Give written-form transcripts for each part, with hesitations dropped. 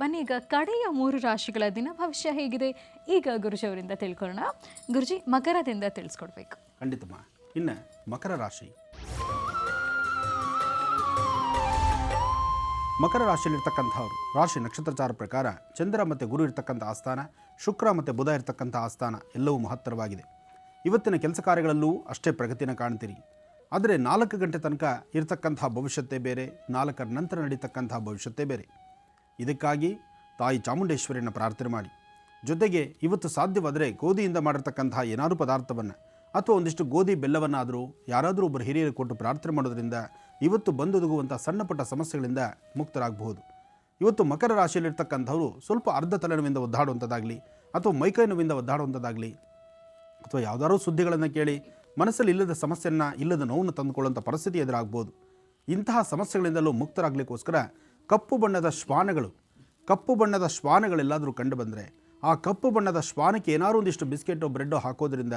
ಬನ್ನಿ ಈಗ ಕಡೆಯ 3 ರಾಶಿಗಳ ದಿನ ಭವಿಷ್ಯ ಹೇಗಿದೆ ಈಗ ಗುರುಜಿ ಅವರಿಂದ ತಿಳ್ಕೊಳ್ಳೋಣ. ಗುರುಜಿ, ಮಕರದಿಂದ ತಿಳಿಸ್ಕೊಡ್ಬೇಕು. ಖಂಡಿತಮ್ಮ. ಇನ್ನು ಮಕರ ರಾಶಿ, ಮಕರ ರಾಶಿಯಲ್ಲಿರ್ತಕ್ಕಂಥವ್ರು ರಾಶಿ ನಕ್ಷತ್ರಚಾರ ಪ್ರಕಾರ ಚಂದ್ರ ಮತ್ತು ಗುರು ಇರ್ತಕ್ಕಂಥ ಆಸ್ಥಾನ, ಶುಕ್ರ ಮತ್ತು ಬುಧ ಇರ್ತಕ್ಕಂಥ ಆಸ್ಥಾನ ಎಲ್ಲವೂ ಮಹತ್ತರವಾಗಿದೆ. ಇವತ್ತಿನ ಕೆಲಸ ಕಾರ್ಯಗಳಲ್ಲೂ ಅಷ್ಟೇ ಪ್ರಗತಿನ ಕಾಣ್ತೀರಿ. ಆದರೆ 4 ಗಂಟೆ ತನಕ ಇರತಕ್ಕಂಥ ಭವಿಷ್ಯತ್ತೇ ಬೇರೆ, 4ರ ನಂತರ ನಡೀತಕ್ಕಂಥ ಭವಿಷ್ಯತ್ತೇ ಬೇರೆ. ಇದಕ್ಕಾಗಿ ತಾಯಿ ಚಾಮುಂಡೇಶ್ವರಿಯನ್ನು ಪ್ರಾರ್ಥನೆ ಮಾಡಿ. ಜೊತೆಗೆ ಇವತ್ತು ಸಾಧ್ಯವಾದರೆ ಗೋಧಿಯಿಂದ ಮಾಡಿರ್ತಕ್ಕಂತಹ ಏನಾದರೂ ಪದಾರ್ಥವನ್ನು ಅಥವಾ ಒಂದಿಷ್ಟು ಗೋಧಿ ಬೆಲ್ಲವನ್ನಾದರೂ ಯಾರಾದರೂ ಒಬ್ಬರು ಹಿರಿಯರು ಕೊಟ್ಟು ಪ್ರಾರ್ಥನೆ ಮಾಡೋದ್ರಿಂದ ಇವತ್ತು ಬಂದೊದಗುವಂಥ ಸಣ್ಣ ಪುಟ್ಟ ಸಮಸ್ಯೆಗಳಿಂದ ಮುಕ್ತರಾಗಬಹುದು. ಇವತ್ತು ಮಕರ ರಾಶಿಯಲ್ಲಿರ್ತಕ್ಕಂಥವರು ಸ್ವಲ್ಪ ಅರ್ಧ ತಲೆನೋವಿಂದ ಒದ್ದಾಡುವಂಥದ್ದಾಗಲಿ ಅಥವಾ ಮೈಕೈ ನೋವಿಂದ ಒದ್ದಾಡುವಂಥದ್ದಾಗಲಿ ಅಥವಾ ಯಾವುದಾದ್ರೂ ಸುದ್ದಿಗಳನ್ನು ಕೇಳಿ ಮನಸ್ಸಲ್ಲಿ ಇಲ್ಲದ ಸಮಸ್ಯೆಯನ್ನು, ಇಲ್ಲದ ನೋವನ್ನು ತಂದುಕೊಳ್ಳುವಂಥ ಪರಿಸ್ಥಿತಿ ಎದುರಾಗ್ಬೋದು. ಇಂತಹ ಸಮಸ್ಯೆಗಳಿಂದಲೂ ಮುಕ್ತರಾಗಲಿಕ್ಕೋಸ್ಕರ ಕಪ್ಪು ಬಣ್ಣದ ಶ್ವಾನಗಳೆಲ್ಲಾದರೂ ಕಂಡು ಬಂದರೆ ಆ ಕಪ್ಪು ಬಣ್ಣದ ಶ್ವಾನಕ್ಕೆ ಏನಾದರೂ ಒಂದಿಷ್ಟು ಬಿಸ್ಕೆಟೋ ಬ್ರೆಡ್ಡೋ ಹಾಕೋದ್ರಿಂದ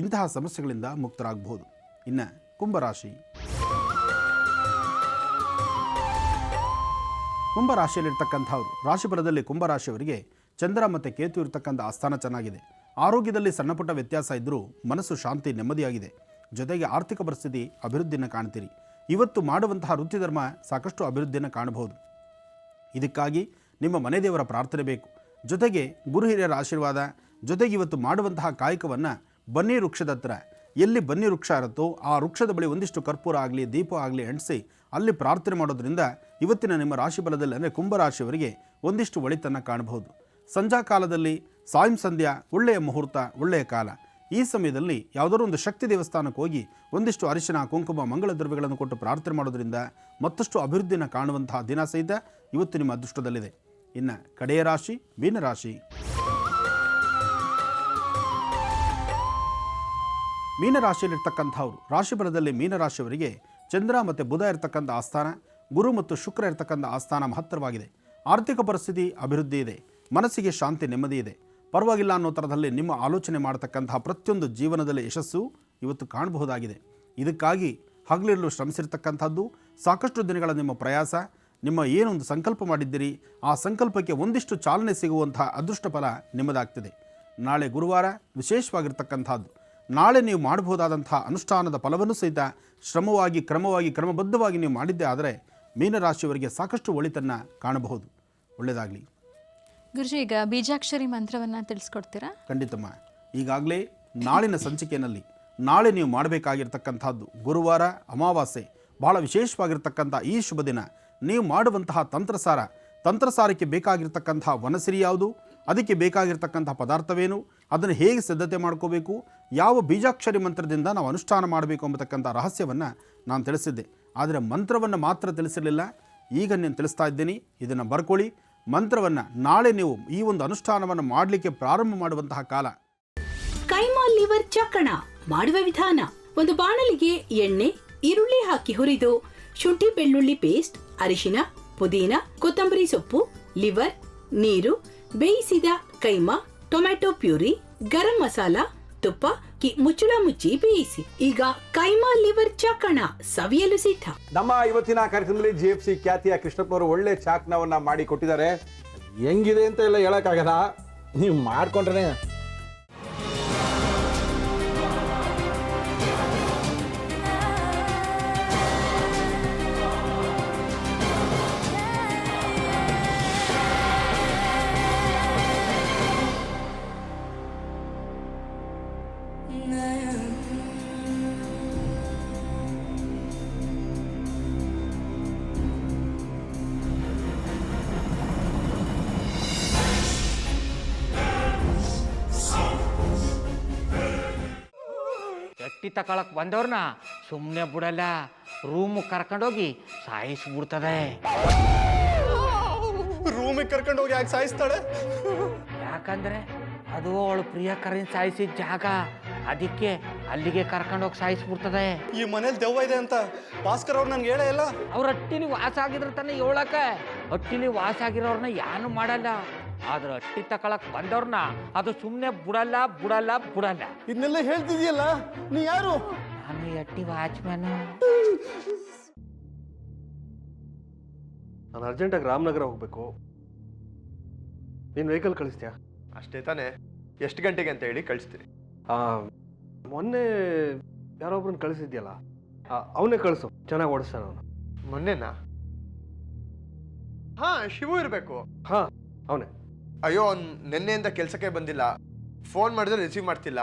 ಇಂತಹ ಸಮಸ್ಯೆಗಳಿಂದ ಮುಕ್ತರಾಗಬಹುದು. ಇನ್ನು ಕುಂಭರಾಶಿ, ಕುಂಭರಾಶಿಯಲ್ಲಿರ್ತಕ್ಕಂಥವ್ರು ರಾಶಿಫಲದಲ್ಲಿ ಕುಂಭರಾಶಿಯವರಿಗೆ ಚಂದ್ರ ಮತ್ತು ಕೇತು ಇರತಕ್ಕಂಥ ಆಸ್ಥಾನ ಚೆನ್ನಾಗಿದೆ. ಆರೋಗ್ಯದಲ್ಲಿ ಸಣ್ಣ ಪುಟ್ಟ ವ್ಯತ್ಯಾಸ ಇದ್ದರೂ ಮನಸ್ಸು ಶಾಂತಿ ನೆಮ್ಮದಿಯಾಗಿದೆ. ಜೊತೆಗೆ ಆರ್ಥಿಕ ಪರಿಸ್ಥಿತಿ ಅಭಿವೃದ್ಧಿಯನ್ನು ಕಾಣ್ತೀರಿ. ಇವತ್ತು ಮಾಡುವಂತಹ ವೃತ್ತಿಧರ್ಮ ಸಾಕಷ್ಟು ಅಭಿವೃದ್ಧಿಯನ್ನು ಕಾಣಬಹುದು. ಇದಕ್ಕಾಗಿ ನಿಮ್ಮ ಮನೆ ದೇವರ ಪ್ರಾರ್ಥನೆ ಬೇಕು. ಜೊತೆಗೆ ಗುರು ಹಿರಿಯರ ಆಶೀರ್ವಾದ, ಜೊತೆಗೆ ಇವತ್ತು ಮಾಡುವಂತಹ ಕಾಯಕವನ್ನು ಬನ್ನಿ ವೃಕ್ಷದ ಹತ್ರ, ಎಲ್ಲಿ ಬನ್ನಿ ವೃಕ್ಷ ಇರುತ್ತೋ ಆ ವೃಕ್ಷದ ಬಳಿ ಒಂದಿಷ್ಟು ಕರ್ಪೂರ ಆಗಲಿ ದೀಪ ಆಗಲಿ ಅಂಟಿಸಿ ಅಲ್ಲಿ ಪ್ರಾರ್ಥನೆ ಮಾಡೋದ್ರಿಂದ ಇವತ್ತಿನ ನಿಮ್ಮ ರಾಶಿ ಬಲದಲ್ಲಿ ಅಂದರೆ ಕುಂಭರಾಶಿಯವರಿಗೆ ಒಂದಿಷ್ಟು ಒಳಿತನ್ನು ಕಾಣಬಹುದು. ಸಂಧ್ಯಾ ಕಾಲದಲ್ಲಿ ಸಾಯಂ ಸಂಧ್ಯಾ ಒಳ್ಳೆಯ ಮುಹೂರ್ತ, ಒಳ್ಳೆಯ ಕಾಲ. ಈ ಸಮಯದಲ್ಲಿ ಯಾವುದಾದ್ರೂ ಒಂದು ಶಕ್ತಿ ದೇವಸ್ಥಾನಕ್ಕೆ ಹೋಗಿ ಒಂದಿಷ್ಟು ಅರಿಶಿನ ಕುಂಕುಮ ಮಂಗಳ ದ್ರವ್ಯಗಳನ್ನು ಕೊಟ್ಟು ಪ್ರಾರ್ಥನೆ ಮಾಡೋದ್ರಿಂದ ಮತ್ತಷ್ಟು ಅಭಿವೃದ್ಧಿಯನ್ನು ಕಾಣುವಂತಹ ದಿನ ಸಹಿತ ಇವತ್ತು ನಿಮ್ಮ ಅದೃಷ್ಟದಲ್ಲಿದೆ. ಇನ್ನು ಕಡೆಯ ರಾಶಿ ಮೀನರಾಶಿ, ಮೀನರಾಶಿಯಲ್ಲಿರ್ತಕ್ಕಂಥವ್ರು ರಾಶಿಫಲದಲ್ಲಿ ಮೀನರಾಶಿಯವರಿಗೆ ಚಂದ್ರ ಮತ್ತು ಬುಧ ಇರತಕ್ಕಂಥ ಆಸ್ಥಾನ, ಗುರು ಮತ್ತು ಶುಕ್ರ ಇರತಕ್ಕಂಥ ಆಸ್ಥಾನ ಮಹತ್ತರವಾಗಿದೆ. ಆರ್ಥಿಕ ಪರಿಸ್ಥಿತಿ ಅಭಿವೃದ್ಧಿ ಇದೆ, ಮನಸ್ಸಿಗೆ ಶಾಂತಿ ನೆಮ್ಮದಿ ಇದೆ. ಪರವಾಗಿಲ್ಲ ಅನ್ನೋ ಥರದಲ್ಲಿ ನಿಮ್ಮ ಆಲೋಚನೆ ಮಾಡತಕ್ಕಂತಹ ಪ್ರತಿಯೊಂದು ಜೀವನದಲ್ಲಿ ಯಶಸ್ಸು ಇವತ್ತು ಕಾಣಬಹುದಾಗಿದೆ. ಇದಕ್ಕಾಗಿ ಹಗಲಿರಲು ಶ್ರಮಿಸಿರ್ತಕ್ಕಂಥದ್ದು, ಸಾಕಷ್ಟು ದಿನಗಳ ನಿಮ್ಮ ಪ್ರಯಾಸ, ನಿಮ್ಮ ಏನೊಂದು ಸಂಕಲ್ಪ ಮಾಡಿದ್ದೀರಿ ಆ ಸಂಕಲ್ಪಕ್ಕೆ ಒಂದಿಷ್ಟು ಚಾಲನೆ ಸಿಗುವಂತಹ ಅದೃಷ್ಟ ಫಲ ನಿಮ್ಮದಾಗ್ತಿದೆ. ನಾಳೆ ಗುರುವಾರ ವಿಶೇಷವಾಗಿರ್ತಕ್ಕಂಥದ್ದು. ನಾಳೆ ನೀವು ಮಾಡಬಹುದಾದಂಥ ಅನುಷ್ಠಾನದ ಫಲವನ್ನು ಸಹಿತ ಶ್ರಮವಾಗಿ ಕ್ರಮಬದ್ಧವಾಗಿ ನೀವು ಮಾಡಿದ್ದೇ ಆದರೆ ಮೀನರಾಶಿಯವರಿಗೆ ಸಾಕಷ್ಟು ಒಳಿತನ್ನು ಕಾಣಬಹುದು. ಒಳ್ಳೆಯದಾಗಲಿ. ಗುರುಜಿ, ಈಗ ಬೀಜಾಕ್ಷರಿ ಮಂತ್ರವನ್ನು ತಿಳಿಸ್ಕೊಡ್ತೀರಾ? ಖಂಡಿತಮ್ಮ. ಈಗಾಗಲೇ ನಾಳಿನ ಸಂಚಿಕೆಯಲ್ಲಿ ನಾಳೆ ನೀವು ಮಾಡಬೇಕಾಗಿರ್ತಕ್ಕಂಥದ್ದು ಗುರುವಾರ ಅಮಾವಾಸ್ಯೆ, ಬಹಳ ವಿಶೇಷವಾಗಿರ್ತಕ್ಕಂಥ ಈ ಶುಭ ದಿನ ನೀವು ಮಾಡುವಂತಹ ತಂತ್ರಸಾರಕ್ಕೆ ಬೇಕಾಗಿರ್ತಕ್ಕಂಥ ವನಸಿರಿ ಯಾವುದು, ಅದಕ್ಕೆ ಬೇಕಾಗಿರ್ತಕ್ಕಂಥ ಪದಾರ್ಥವೇನು, ಅದನ್ನು ಹೇಗೆ ಸಿದ್ಧತೆ ಮಾಡ್ಕೋಬೇಕು, ಯಾವ ಬೀಜಾಕ್ಷರಿ ಮಂತ್ರದಿಂದ ನಾವು ಅನುಷ್ಠಾನ ಮಾಡಬೇಕು ಎಂಬತಕ್ಕಂಥ ರಹಸ್ಯವನ್ನು ನಾನು ತಿಳಿಸಿದ್ದೆ. ಆದರೆ ಮಂತ್ರವನ್ನು ಮಾತ್ರ ತಿಳಿಸಿರಲಿಲ್ಲ. ಈಗ ನಾನು ತಿಳಿಸ್ತಾ ಇದ್ದೀನಿ, ಇದನ್ನು ಬರ್ಕೊಳ್ಳಿ. ಮಂತ್ರವನ್ನು ನಾಳೆ ನೀವು ಈ ಒಂದು ಅನುಷ್ಠಾನವನ್ನು ಮಾಡಲಿಕ್ಕೆ ಪ್ರಾರಂಭ ಮಾಡುವಂತಹ ಕಾಲ. ಕೈಮಾ ಲಿವರ್ ಚಕ್ಕಣ ಮಾಡುವ ವಿಧಾನ: ಒಂದು ಬಾಣಲಿಗೆ ಎಣ್ಣೆ, ಈರುಳ್ಳಿ ಹಾಕಿ ಹುರಿದು ಶುಂಠಿ ಬೆಳ್ಳುಳ್ಳಿ ಪೇಸ್ಟ್, ಅರಿಶಿನ, ಪುದೀನ, ಕೊತ್ತಂಬರಿ ಸೊಪ್ಪು, ಲಿವರ್, ನೀರು, ಬೇಯಿಸಿದ ಕೈಮಾ, ಟೊಮ್ಯಾಟೊ ಪ್ಯೂರಿ, ಗರಂ ಮಸಾಲ, ತುಪ್ಪ ಮುಚ್ಚಳ ಮುಚ್ಚಿ ಬೇಯಿಸಿ. ಈಗ ಕೈಮಾ ಲಿವರ್ ಚಾಕಣ ಸವಿಯಲು ಸಿದ್ಧ. ನಮ್ಮ ಇವತ್ತಿನ ಕಾರ್ಯಕ್ರಮದಲ್ಲಿ GFC ಖ್ಯಾತಿಯ ಕೃಷ್ಣಪ್ಪನವರು ಒಳ್ಳೆ ಚಾಕ್ನವನ್ನ ಮಾಡಿ ಕೊಟ್ಟಿದ್ದಾರೆ. ಹೆಂಗಿದೆ ಅಂತ ಎಲ್ಲ ಹೇಳಕ್ಕಾಗಲ್ಲ, ನೀವು ಮಾಡ್ಕೊಂಡ್ರೆ. ಎಟ್ಟಿ ತಕೊಳಕ್ ಬಂದವ್ರನ್ನ ಸುಮ್ಮನೆ ಬಿಡಲ್ಲ, ರೂಮ್ ಕರ್ಕೊಂಡೋಗಿ ಸಾಯಿಸ್ಬಿಡ್ತದೆ. ರೂಮಿಗೆ ಕರ್ಕೊಂಡೋಗಿ ಯಾಕೆ ಸಾಯಿಸ್ತಾಳೆ? ಯಾಕಂದ್ರೆ ಅದು ಅವಳು ಪ್ರಿಯಕರನ್ ಸಾಯಿಸಿದ ಜಾಗ, ಅದಕ್ಕೆ ಅಲ್ಲಿಗೆ ಕರ್ಕೊಂಡೋಗಿ ಸಾಯಿಸ್ಬಿಡ್ತದೆ. ಈ ಮನೇಲಿ ದೆವ್ವ ಇದೆ ಅಂತ ಭಾಸ್ಕರ್ ಅವ್ರು ನನ್ಗೆ ಹೇಳೇ ಇಲ್ಲ. ಅವ್ರ ಹಟ್ಟಿಲಿ ವಾಸ ಆಗಿದ್ರ ತಾನೆ ಹೇಳಕ. ಹಟ್ಟಿಲಿ ವಾಸ ಆಗಿರೋರ್ನ ಏನು ಮಾಡಲ್ಲ, ಆದ್ರೆ ಹಟ್ಟಿ ತಕೊಳಕ್ ಬಂದವ್ರನ್ನ ಅದು ಸುಮ್ಮನೆ ಬಿಡಲ್ಲ. ಇದನ್ನೆಲ್ಲ ಹೇಳ್ತಿದ್ಯಲ್ಲ, ನೀ ಯಾರು? ನಾನು ಹಟ್ಟಿ ವಾಚ್ಮ್ಯಾನು. ನಾನು ಅರ್ಜೆಂಟಾಗಿ ರಾಮನಗರ ಹೋಗಬೇಕು. ನೀನು ವೆಹಿಕಲ್ ಕಳಿಸ್ತೀಯಾ? ಅಷ್ಟೇ ತಾನೇ. ಎಷ್ಟು ಗಂಟೆಗೆ ಅಂತ ಹೇಳಿ ಕಳಿಸ್ತೀನಿ. ಮೊನ್ನೆ ಯಾರೊಬ್ರನ್ನ ಕಳಿಸಿದ್ಯಲ್ಲ, ಅವನೇ ಕಳಿಸು, ಚೆನ್ನಾಗಿ ಓಡಿಸ್ತಾನೆ ಅವನು. ಮೊನ್ನೆನಾ? ಹಾ, ಶಿವು ಇರಬೇಕು. ಹಾಂ, ಅವನೇ. ಅಯ್ಯೋ, ಅವ್ನು ನಿನ್ನೆಯಿಂದ ಕೆಲಸಕ್ಕೆ ಬಂದಿಲ್ಲ. ಫೋನ್ ಮಾಡಿದ್ರೆ ರಿಸೀವ್ ಮಾಡ್ತಿಲ್ಲ.